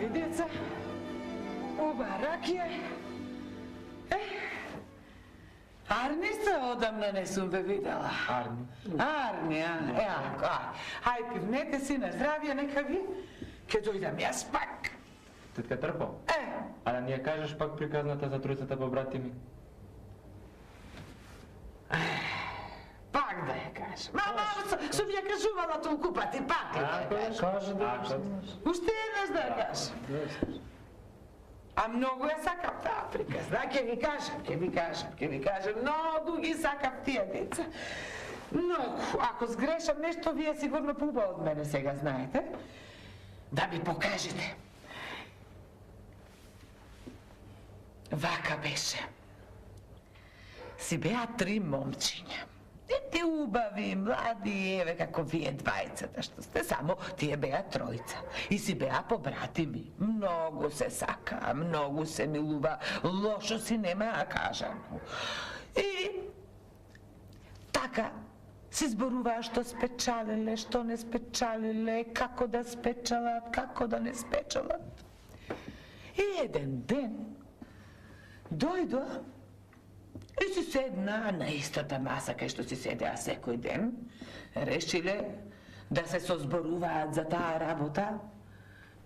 Здрави, деца! Оба ракија! Арни се одамна не сум ве видела. Арни, Ај, пивнете си на здравје, нека ви, ке дојдам јас пак. Тетка Трпо? А да ни ја кажеш пак приказната за тројцата побратими? Пак да ја кажам. Сум ја кажувала толку пати, пак да ја кажам. Уште еднаш да ја кажам. А многу ја сакам таа приказна, ќе ви кажам, многу ги сакам тие деца. Многу, ако сгрешам нешто, вие сигурно поубаво од мене сега знаете, да ми покажете. Вака беше. Си беа 3 момчиња. Те убави, млади, еве како вие двајцата, што сте, само тие беа тројца. И си беа побратими. Многу се сака, многу се милува, лошо си нема да кажано. И така си зборуваа што спечалиле, што не спечалиле, како да спечалат, како да не спечалат. И еден ден дојдоа и си седнаа на истата маса кај што си седеа секој ден. Решиле да се созборуваат за таа работа,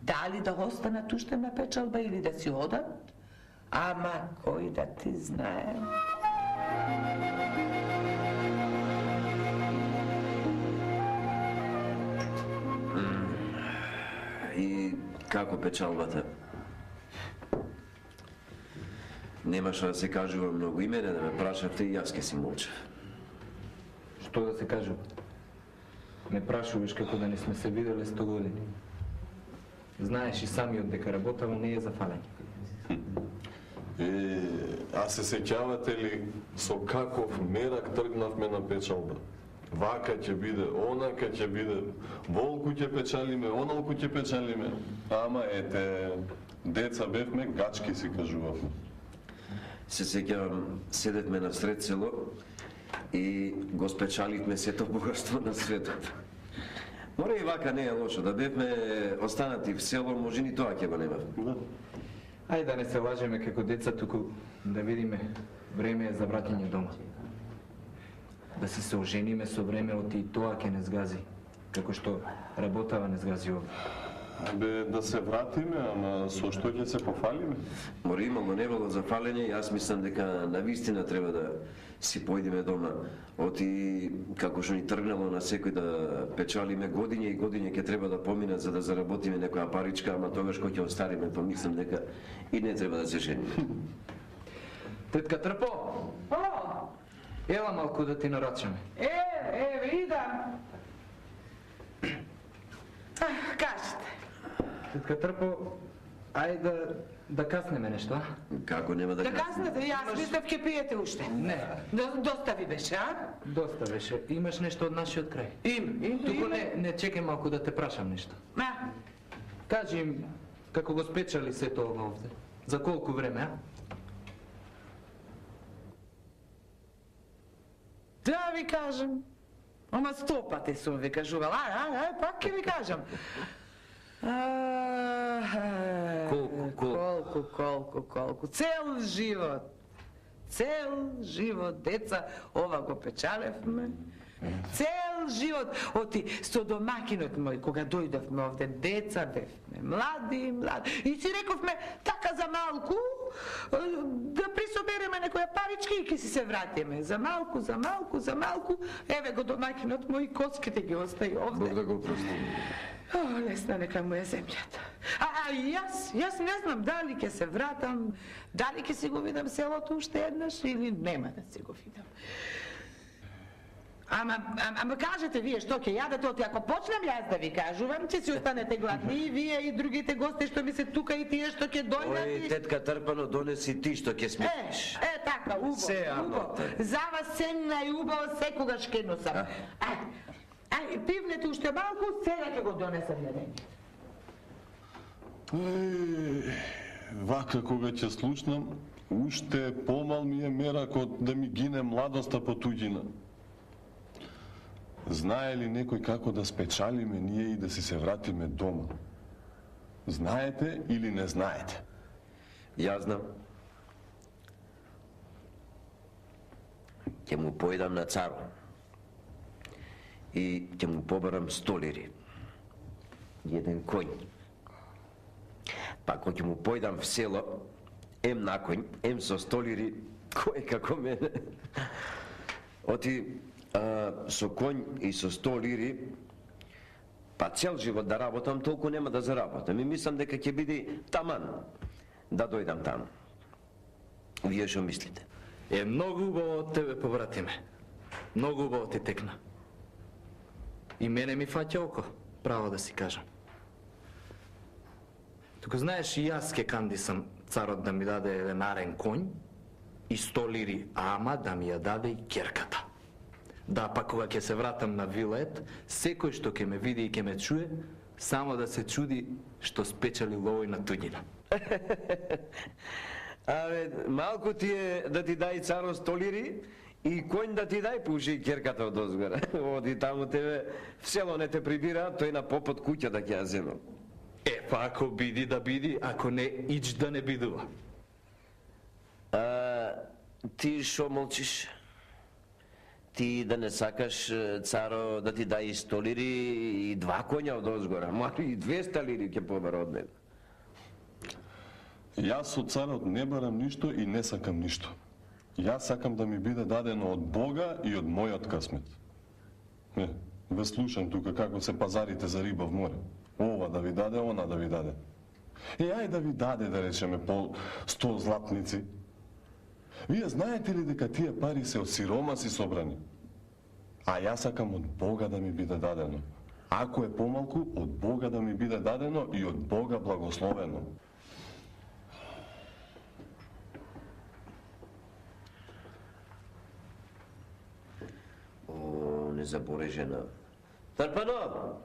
дали да останат уште на печалба или да си одат, ама кој да ти знае. И како печалбата? Немаше да се кажува многу, и мене да ме прашавте и јас ке си молчев. Што да се кажува? Не прашуваш како да не сме се виделе 100 години. Знаеш и самиот дека работава не е за фалење. А се сеќавате ли со каков мерак тргнавме на печалба? Вака ќе биде, онака ќе биде, волку ќе печалиме, оналку ќе печалиме. Ама ете, деца бевме, гачки си кажувавме. Се сеќавам, седевме на сред село и го спечалихме сето богатство на светот. Мора и вака не е лошо, да бевме останати в село, може ни тоа ќе го немавме. Ајде да не се лажеме како деца, туку да видиме, време е за враќање дома. Да се ожениме со времето и тоа ќе не сгази, како што работава не сгази овде. Абе, да се вратиме, ама со што ќе се пофалиме? Мора имало невало за фалење, јас мислам дека навистина треба да си појдеме дома. Оти, како што ни тргнало на секој да печалиме годиње и годиње ќе треба да поминат за да заработиме некоја паричка, ама тогаш кој ќе остариме, па мислам дека и не треба да се жениме. Тетка Трпо! Ела малку да ти нарачаме. Еве, идам. Кажете. Тетка Трпо, ајде да каснеме нешто, а? Како нема да каснеме? Да каснете, јас мислев ќе пиете уште. Не. Доста ви беше, а? Доста беше. Имаш нешто од нашиот крај? Има. Туку не чекај малку да те прашам нешто. Кажи им како го спечали сето ова овде. За колку време, а? Да ви кажам. Ама 100 пати сум ви кажувал. Пак ќе ви кажам. Колку. Цел живот, деца, ова го печалевме. Цел живот, оти со домакинот мој, кога дојдовме овде, деца бевме, млади. И си рековме, така за малку, да присобереме некоја парички и ќе си се вратиме. За малку, еве го домакинот мој, коските ги остави овде. Бог да го прости. Лесна нека му е земјата. Јас не знам дали ќе се вратам, дали ќе си го видам селото уште еднаш или нема да си го видам. Ама кажете вие што ќе јадете, оти ако почнам јас да ви кажувам, ќе си останете гладни и вие и другите гости што ми се тука и тие што ќе дојдат. Ој, тетка Трпано, донеси ти што ќе смееш. Така, убаво. За вас ценна и убаво секогаш ќе носам. Пивнете уште малку, сега ќе го донесам на веќе. Вака кога ќе слушнам, уште помал ми е меракот да ми гине младоста по туѓина. Знае ли некој како да спечалиме ние и да си се вратиме дома? Знаете или не знаете? Јас знам. Ќе му појдам на царо и ќе му побарам 100 лири. Еден конј. Па кога ќе му појдам в село, ем на конј, ем со 100 лири, кој е како мене. Оти со конј и со 100 лири, па цел живот да работам, толку нема да заработам. И мислам дека ќе биде таман да дојдам таму. Вие што мислите? Многу убаво од тебе, побратиме. Многу убаво ти текна. И мене ми фаќа око, право да си кажам. Туку знаеш, и јас ке кандисам царот да ми даде еден арен конј и 100 лири, ама да ми ја даде и ќерката. Да, па кога ќе се вратам на Вилет, секој што ќе ме види и ќе ме чуе, само да се чуди што спечали ловој на туѓина. Абе, малку ти е да ти дај царо 100 лири и конј да ти дај пуши и ќерката од озгора. Оди таму тебе в село не те прибира, тој на попот куќа да ќе ја земам. Па ако биди да биди, ако не, ич да не бидува. Ти шо молчиш? Ти да не сакаш царо да ти дај 100 лири и 2 коња од озгора, мали и 200 лири ќе побара од него. Јас од царот не барам ништо и не сакам ништо. Јас сакам да ми биде дадено од Бога и од мојот късмет. Не, ве слушам тука како се пазарите за риба в море. Ова да ви даде, она да ви даде. Ај да ви даде, да речеме, по 100 златници. Вие знаете ли дека тие пари се од сиромаси собрани? А јас сакам од Бога да ми биде дадено. Ако е помалку, од Бога да ми биде дадено и од Бога благословено. О, незаборежена. Тарпано!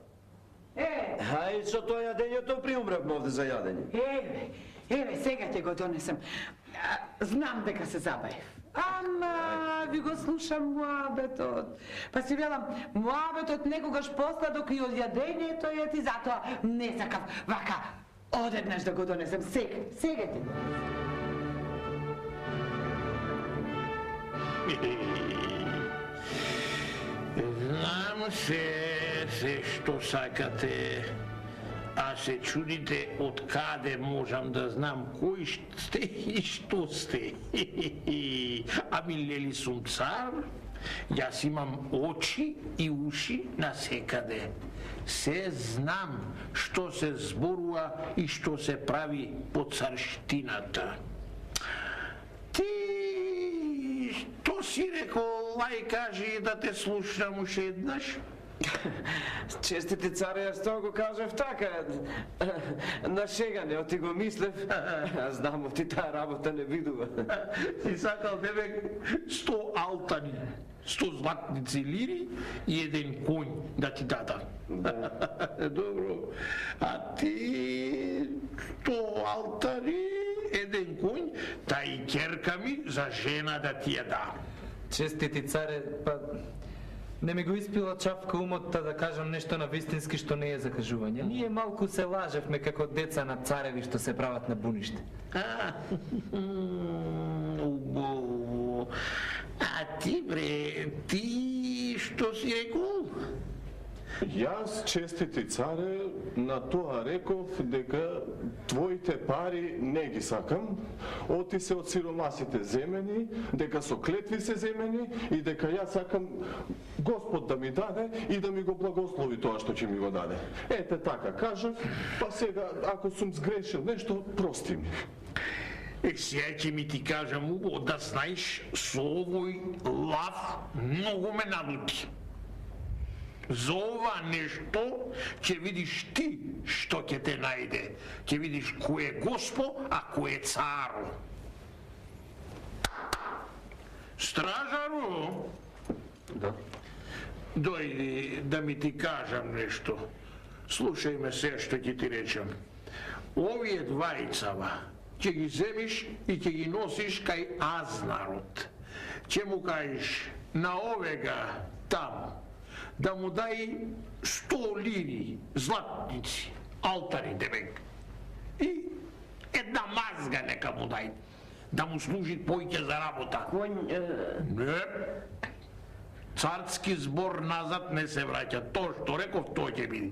Хај со тоа јадењето приумравме овде за јадење. Еве, сега ќе го донесам. Знам дека се забавив. Ама, ви го слушам муабетот. Па си велам, муабетот некогаш посладок и од јадењето е ти, затоа не сакав вака одеднаш да го донесам. Сега ти го. Знам се што сакате, а се чудите од каде можам да знам кој сте и што сте. Ами лели сум цар, јас имам очи и уши насекаде. Се знам што се зборува и што се прави по царштината. Ти што си рекол, лај кажи да те слушам уште еднаш? Честити царе, јас тоа го кажав така, на шегане, оти го мислев, а знам, оти таа работа не видува. И сакал тебе 100 алтари, 100 златници лири и еден конј да ти дадам. Добро, а ти 100 алтари, еден конј, та и ќерка ми за жена да ти ја дам. Честити царе, па не ми го испила чавка умотта да кажам нешто на вистински што не е закажување. Ние малку се лажевме како деца на цареви што се прават на буниште. Убаво. А ти бре, ти што си рекол? Јас, честити царе, на тоа реков дека твоите пари не ги сакам, оти се од сиромасите земени, дека со клетви се земени и дека јас сакам Господ да ми даде и да ми го благослови тоа што ќе ми го даде. Ете така кажав, па сега ако сум сгрешил нешто, прости ми. Сега ќе ми ти кажам убаво да знаеш, со овој лав многу ме налути. За ова нешто ќе видиш ти што ќе те најде. Ќе видиш кој е Госпо, а кој е царо. Стражаро? Да. Дојди да ми ти кажам нешто. Слушај ме се што ќе ти речам. Овие двајцава ќе ги земиш и ќе ги носиш кај Азнарот. Ќе му кажеш на овега таму да му дај 100 лири, златници, алтари, демек. И една мазга нека му дај, да му служи појќе за работа. Не, царски збор назад не се враќа, тоа што реков, тоа ќе биде.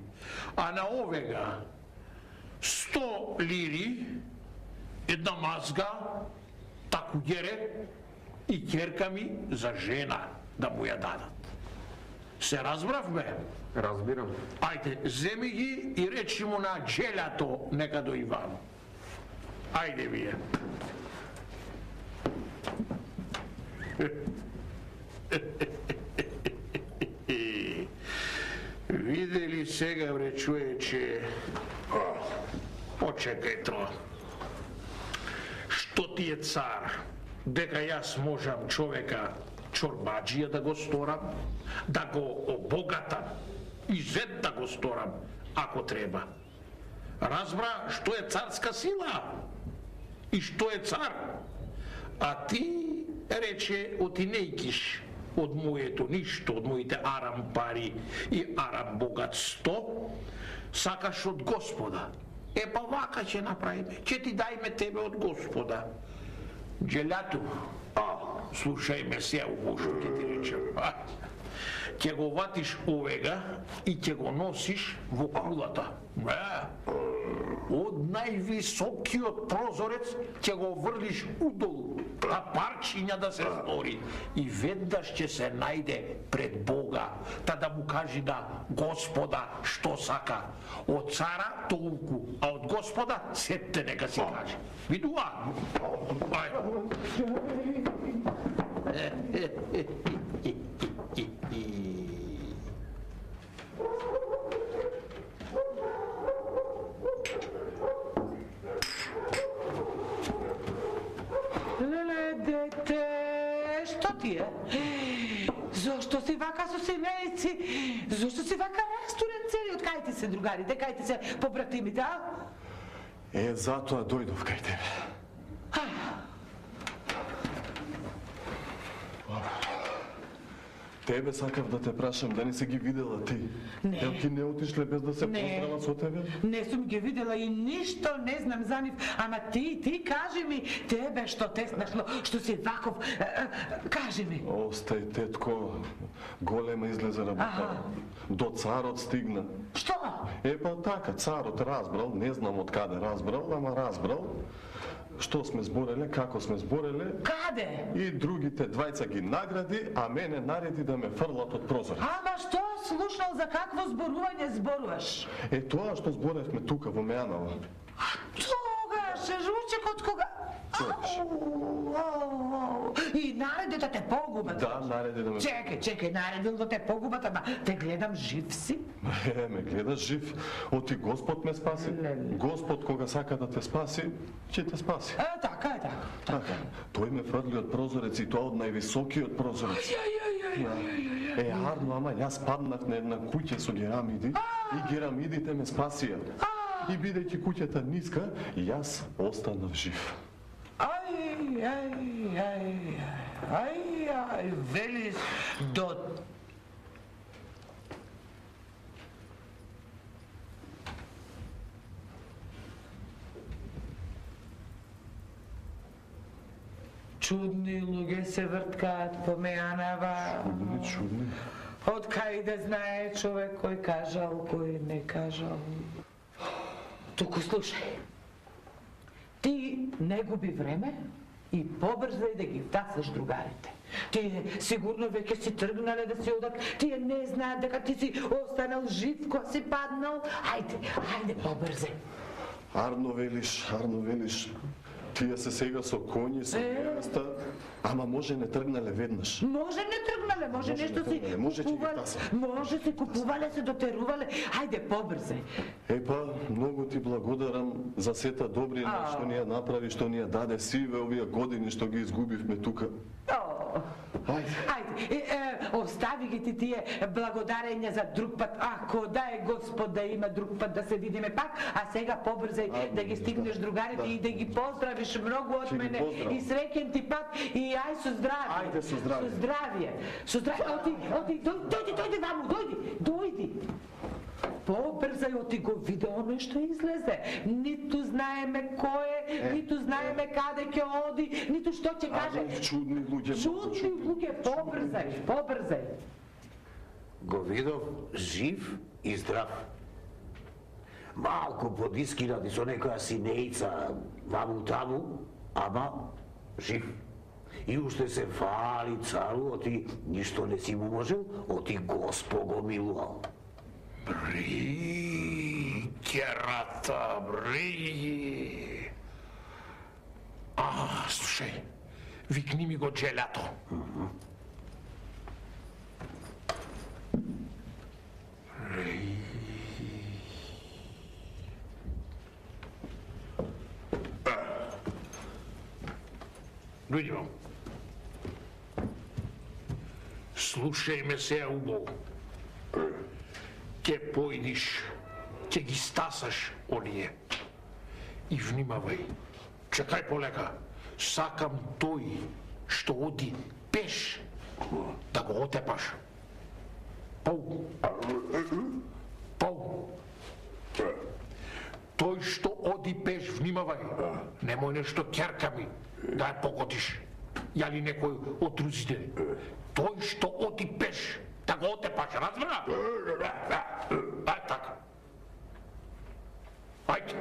А на овега 100 лири, една мазга, такуѓере и ќерка ми за жена да му ја дадат. Се разбравме? Разбирам. Ајде, земи ги и речи му на джелято нека до Иван. Ајде вие. Видели сега, бре, човече, почекај тоа. Што ти е цар, дека јас можам човека чорбаджија да го сторам, да го обогатам и зет да го сторам, ако треба. Разбра што е царска сила и што е цар. А ти рече, оти не икиш од моето ништо, од моите арам пари и арам богатство, сакаш од Господа. Па вака ќе направиме, ќе ти дајме тебе од Господа. Джелјату, слушај ме се, што ќе ти речем. Ќе го ватиш овега и ќе го носиш во кулата. Од највисокиот прозорец ќе го врлиш удолу, а парчиња да се стори. И веднаш ќе се најде пред Бога, та да му кажи на Господа што сака. Од цара толку, а од Господа сетте нека си каже. Видува? Леле, дете, што ти е? Зошто си вака со семејци? Зошто си вака растурен целиот? Кај ти се, другарите? Кај ти се побратимите, а? Затоа дојдов кај тебе. Тебе сакав да те прашам, да не си ги видела ти. Не. Елки не отишле без да се поздрават со тебе? Не сум ги видела и ништо не знам за нив, ама ти кажи ми, тебе што те снашло, што си ваков, кажи ми. Остај, тетко, голема излезе работа. До царот стигна. Што? Па така, царот разбрал, не знам од каде разбрал, ама разбрал што сме збореле, како сме збореле. Каде? И другите двајца ги награди, а мене нареди да ме фрлат од прозорец. Ама што слушнал, за какво зборување зборуваш? Тоа што зборевме тука во Мејанова. Тогаш, ручек од кога? И нареди да те погубат. Да, нареди да ме... Чекај, наредил да те погубат, ама те гледам жив си. Ме гледаш жив, оти Господ ме спаси. Господ кога сака да те спаси, ќе те спаси. Така е, така. Тој ме фрли од прозорец и тоа од највисокиот прозорец. Арно, ама јас паднав на една куќа со герамиди и герамидите ме спасија. И бидејќи куќата ниска, јас останав жив. Велиш до... Чудни луѓе се врткаат по Мејанова. Чудни. Од кај да знае човек кој кажал, кој не кажал. Туку слушај. Ти не губи време и побрзај да ги втасаш другарите. Тие сигурно веќе си тргнале да си одат, тие не знаат дека ти си останал жив кога си паднал. Ајде, побрзај. Арно велиш, тие се сега со коњи, со невеста, ама може не тргнале веднаш. Може не тргнале, може нешто си купувале, може си купувале, се дотерувале. Ајде, побрзај. Многу ти благодарам за сета добрина што ни ја направи, што ни ја даде сиве овие години што ги изгубивме тука. Ајде, остави ги ти тие благодарења за друг пат. Ако дај Господ да има друг пат да се видиме пак, а сега побрзај да ги стигнеш другарите и да ги поздравиш многу од мене и среќен ти пат и ај со здравје. Ајде со здравје. Со здравје. Оти, дојди ваму, дојди. Побрзај, оти го видео нешто излезе. Ниту знаеме кој е, ниту знаеме каде ќе оди, ниту што ќе каже. Чудни луѓе. Чудни луѓе, побрзај. Го видов жив и здрав. Малку подискинати со некоја синеица ваму-таму, ама жив. И уште се фали цару, оти ништо не си му можел, оти Госпо го милувал. Бри, керата, бри. Слушај, викни ми го джелято. Дојди вам. Слушај ме се убаво. Ке појдиш, ке ги стасаш оние. И внимавај. Чекај полека. Сакам тој што оди пеш да го отепаш. Пау. Тој што оди пеш, внимавај. Немој нешто ќерками да ја покотиш. Јали некој од друзите. Тој што оди пеш да го отепаш, разбра? Ај така. Ајде.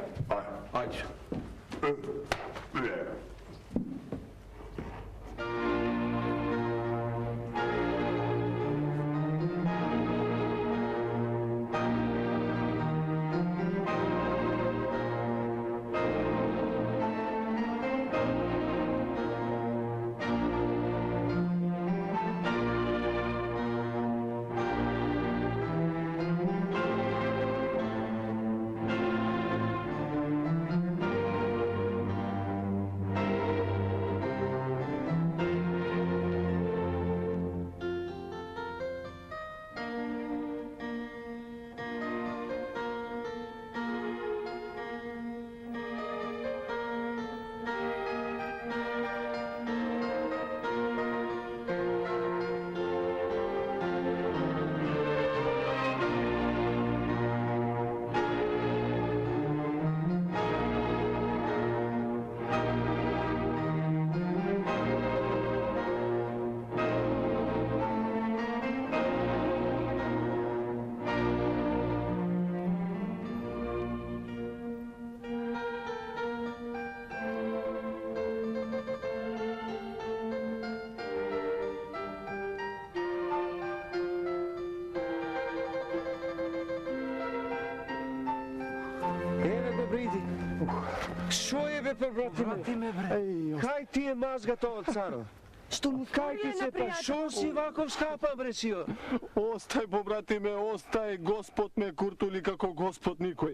Шо е бе, братиме? Кај ти е мазгата од царо? Што му Кај ти се па, шо си ваков скапа, бре, сио? Остај, побратиме, остај, Господ ме куртули како Господ никој.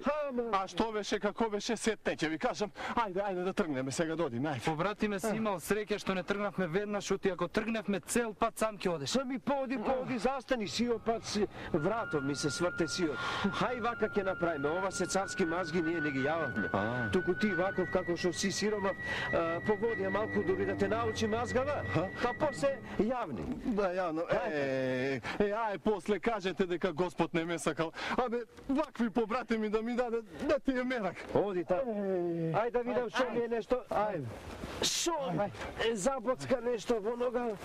А што беше, како беше, сетне ќе ви кажам. Ајде да тргнеме сега, доди, најде. Побратиме си имал среќа што не тргнавме веднаш, оти ако тргневме цел пат сам ќе одеш. Сами поди, застани, сио пат си, вратов ми се сврте, сио. Хај вака ќе направиме, ова се царски мазги ние не ги јававме. Туку ти ваков како што си сиромав, погодија малку дури да те научи мазгава, па после јавни. Да, јавно. Ај, после кажете дека Господ не ме сакал. Абе, вакви побратими да ми даде, да ти е мерак. Оди та. Ај да видам што ми е нешто. Ај. Шо? Забоцка нешто во нога.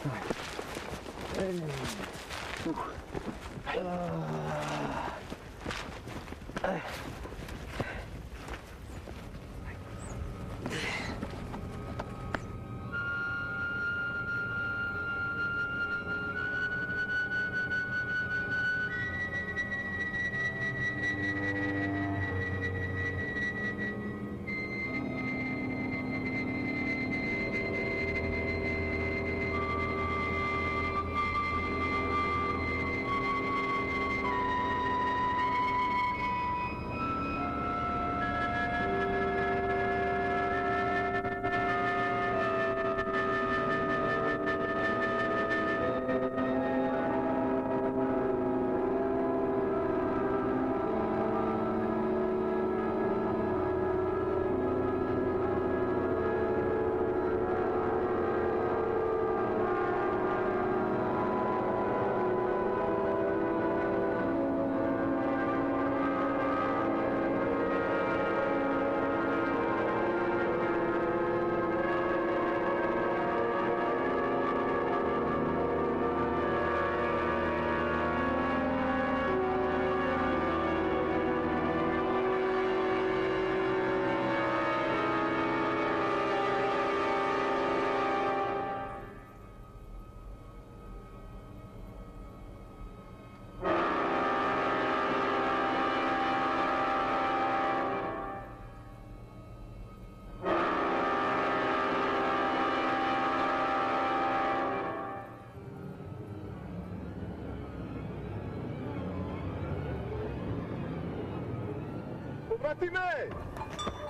Побратиме!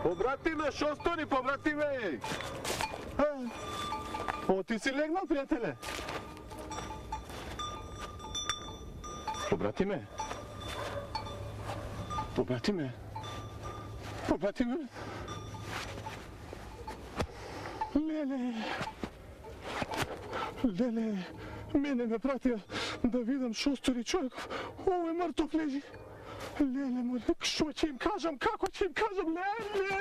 Побратиме, шо стори, побратиме? О, ти си легнал, пријателе? Побратиме? Побратиме? Побратиме? Леле! Леле! Мене ме пратија да видам шо стори човеков. Овој мртов лежи. Леле, мој, шо ќе им кажам, како ќе им кажам, леле!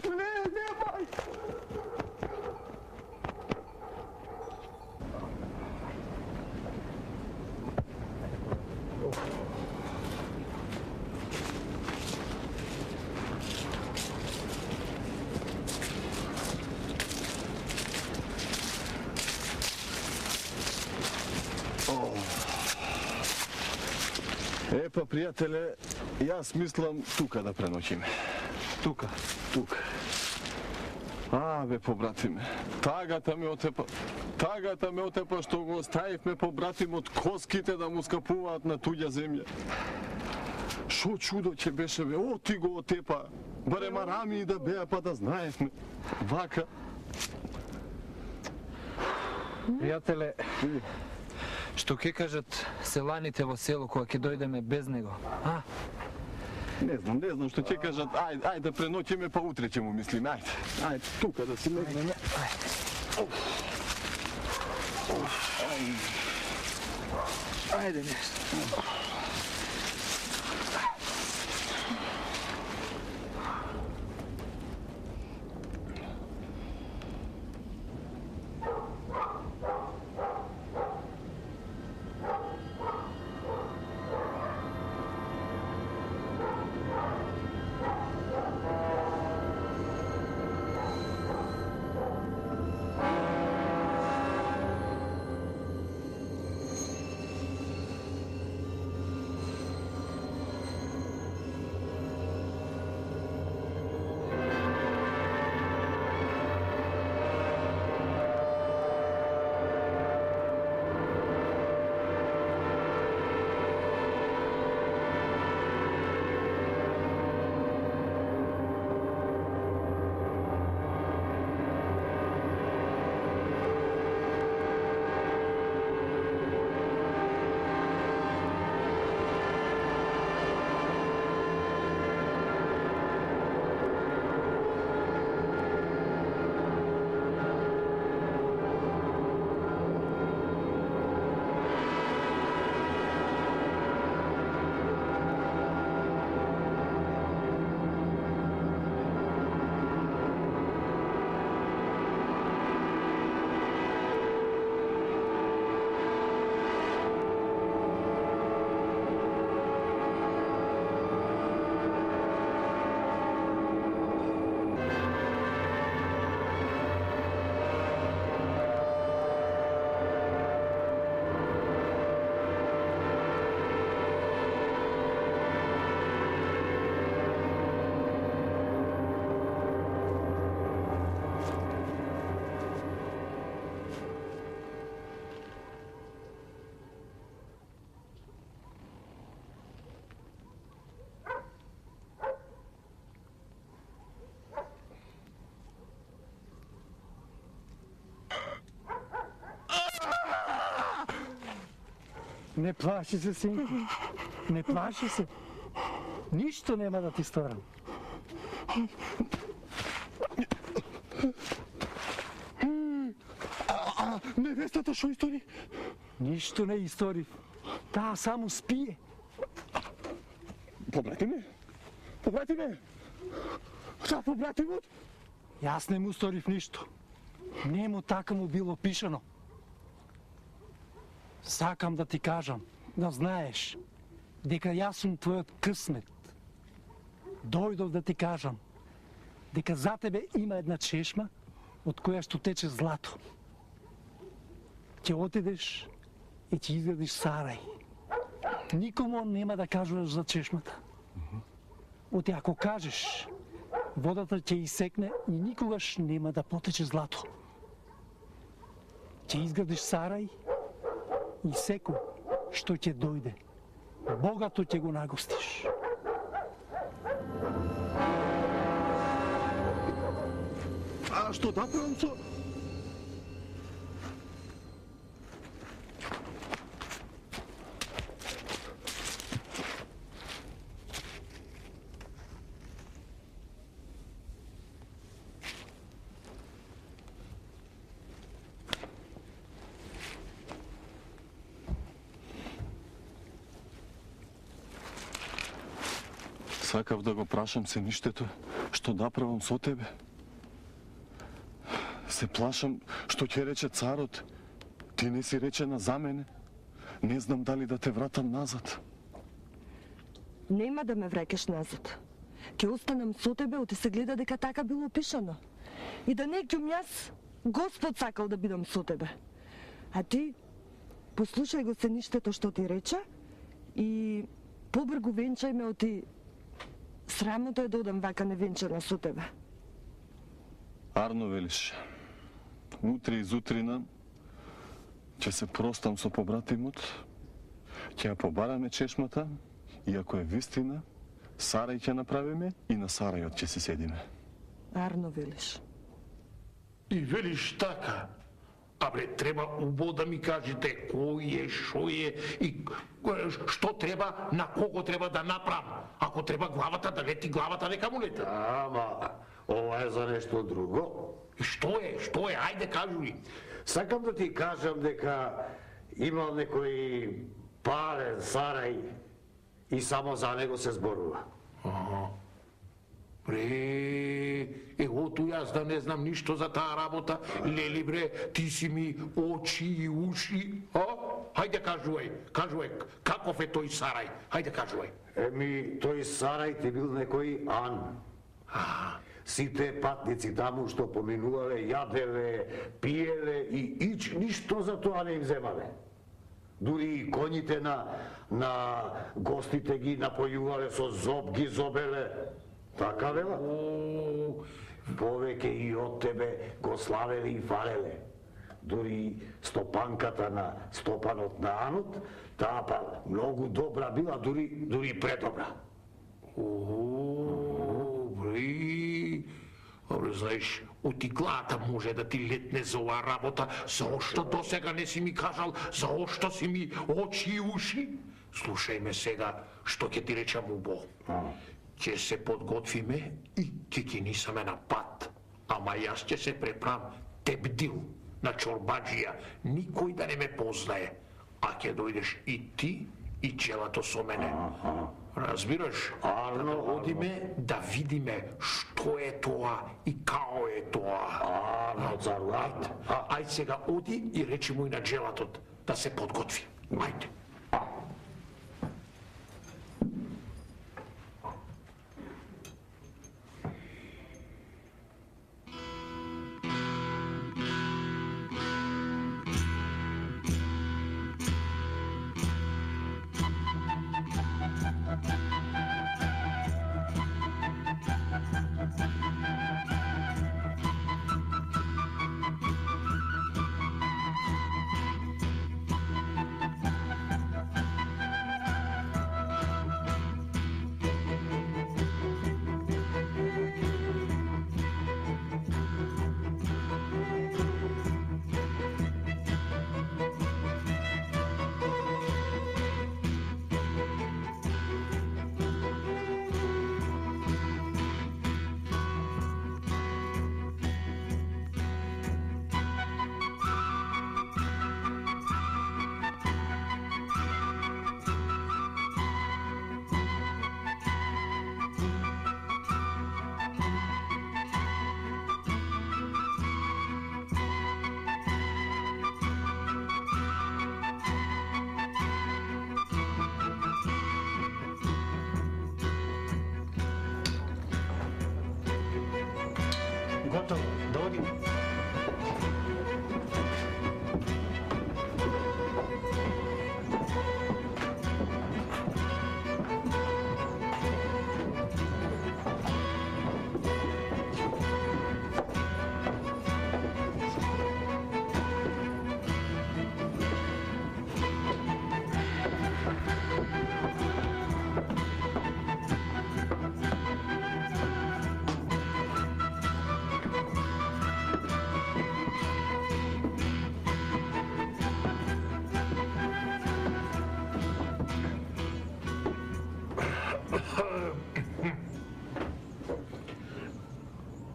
Леле, мај! Епа, пријателе, јас мислам тука да преночиме. Тука, тука. Бе, побратиме, тагата ме отепа што го оставивме побратимот коските да му скапуваат на туѓа земја. Шо чудо ќе беше, бе, ти го отепа. Барем арами и да беа, па да знаевме. Вака. Пријателе, што ќе кажат селаните во село кога ќе дојдеме без него, а? Не знам што ќе кажат. Ајде да преноќиме, па утре ќе му мислиме. Ајде, тука да си легнеме. Ајде нешто. Не плаши се, синко. Не плаши се. Ништо нема да ти сторам. Невестата шо истори? Ништо не историв. Таа само спие. Побратиме? Побратиме? Šta побратимот? Јас не му сторив ништо. Нему така му било пишано. Сакам да ти кажам, да знаеш, дека јас сум твојот късмет. Дојдов да ти кажам, дека за тебе има една чешма од која што тече злато. Ќе отидеш и ќе изградиш сарај. Никому нема да кажуваш за чешмата. Оти ако кажеш, водата ќе исекне и никогаш нема да потече злато. Ќе изградиш сарај и секој што ќе дојде, богато ќе го нагостиш. А што да правам со... Сакав да го прашам се ништето, што да правам со тебе. Се плашам што ќе рече царот. Ти не си речена за мене. Не знам дали да те вратам назад. Нема да ме враќаш назад. Ќе останам со тебе, оти се гледа дека така било пишано. И да не ќум јас, Господ сакал да бидам со тебе. А ти, послушај го се ништето што ти рече и побргу венчај ме, оти срамота е да одам вака невенчана со тебе. Арно велиш. Утре изутрина ќе се простам со побратимот, ќе ја побараме чешмата и ако е вистина, сарај ќе направиме и на сарајот ќе се седиме. Арно велиш. И велиш така. Абре, треба убаво да ми кажете кој е, шо е и што треба, на кого треба да направам. Ако треба главата да лети, главата нека му лета. Ама, ова е за нешто друго. И што е, ајде кажу ли. Сакам да ти кажам дека имал некој парен сарај и само за него се зборува. Бре, ото јас да не знам ништо за таа работа. Лели бре, ти си ми очи и уши. Хајде кажувај, каков е тој сарај? Хајде кажувај. Еми, тој сарај ти бил некој Ан. Сите патници таму што поминувале, јаделе, пиеле и ништо за тоа не им земале. Дури и коњите на гостите ги напојувале со зоб, ги зобеле. Така вела? Повеќе и од тебе го славеле и фалеле. Дури стопанката на стопанот на Анот, таа па многу добра била, дури предобра. Абре, знаеш, од иглата може да ти летне за оваа работа. Заошто досега не си ми кажал, заошто си ми очи и уши? Слушај ме сега, што ќе ти речам убо. Ќе се подготвиме и ќе ги нисаме на пат. Ама јас ќе се преправам тебдил на чорбаджија, никој да не ме познае. А ќе дојдеш и ти и челато со мене. Разбираш? Да одиме да видиме што е тоа и као е тоа. Цару, Ајде сега оди и речи му и на джелатот да се подготви. Ајде. Готово, да одим.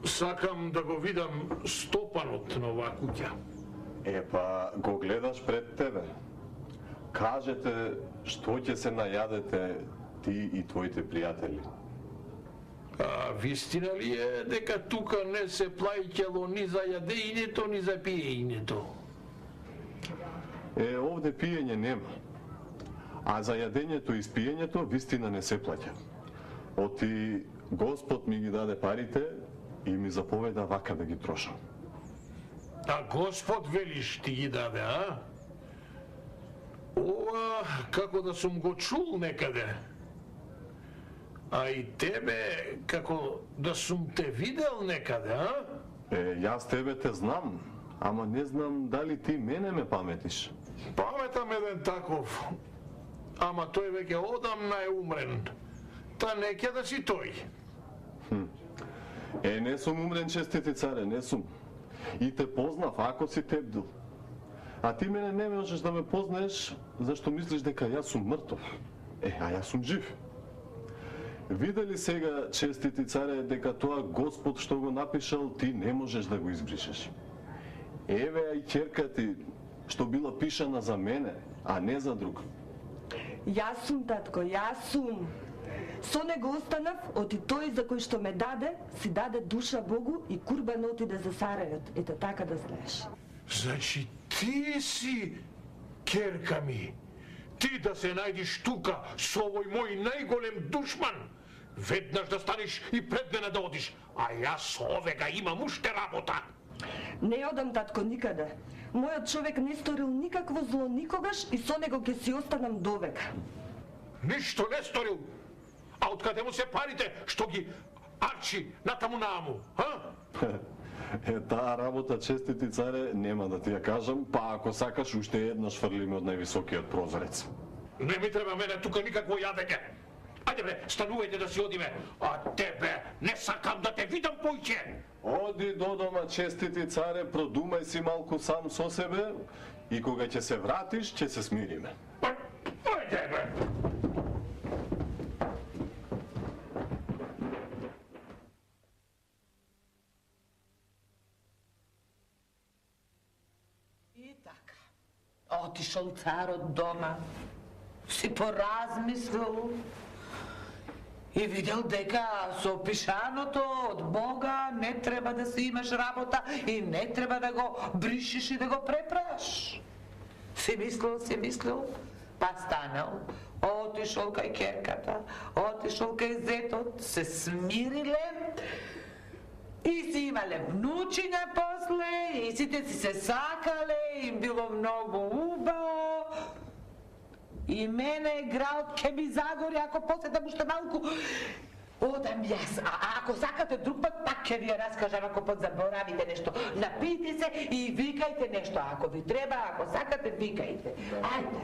Сакам да го видам стопанот на оваа куќа. Па, го гледаш пред тебе. Кажете што ќе се најадете ти и твоите пријатели. А вистина ли е дека тука не се плаќало ни за јадењето, ни за пиењето? Овде пиење нема. А за јадењето и спиењето вистина не се плаќа. Оти Господ ми ги даде парите и ми заповеда вака да ги трошам. А Господ велиш ти ги даде, а? Ова, како да сум го чул некаде. А и тебе, како да сум те видел некаде, а? Јас тебе те знам, ама не знам дали ти мене ме паметиш. Паметам еден таков, ама тој веќе одамна е умрен. Та не ќе да си тој. Не сум умрен, честити царе, не сум. И те познав, ако си тебдил. А ти мене не можеш да ме познаеш, зашто мислиш дека јас сум мртов. А јас сум жив. Видели сега, честити царе, дека тоа Господ што го напишал, ти не можеш да го избришеш. Еве и ќерка ти, што била пишана за мене, а не за друг. Јас сум, татко, јас сум. Со него останав, оти тој за кој што ме даде, си даде душа Богу и курбан отиде за Сарајот. Ете така да знаеш. Значи ти си ќерка ми. Ти да се најдиш тука со овој мој најголем душман. Веднаш да станеш и пред мене да одиш, а јас со овега имам уште работа. Не одам, татко, никаде. Мојот човек не сторил никакво зло никогаш и со него ќе си останам довека. Ништо не сторил. А откаде му се парите што ги арчи натаму нааму, а? Таа работа, честити царе, нема да ти ја кажам, па ако сакаш уште еднаш фрлиме од највисокиот прозорец. Не ми треба мене тука никакво јадење. Ајде бе, станувајте да си одиме. А тебе не сакам да те видам појќе. Оди до дома, честити царе, продумај си малку сам со себе и кога ќе се вратиш, ќе се смириме. Ајде бе. И така, отишол царот дома, си поразмислил и видел дека со пишаното од Бога не треба да си имаш работа и не треба да го бришиш и да го препраш. Си мислил, па станал, отишол кај ќерката, отишол кај зетот, се смириле и си имале внучиња после и сите си се сакале, им било многу убаво. И мене градот ќе ми загори ако посетам уште малку. Одам јас, а ако сакате друг пат, пак ќе ви ја раскажам ако подзаборавите нешто. Напијте се и викајте нешто, ако ви треба, ако сакате, викајте. Ајде.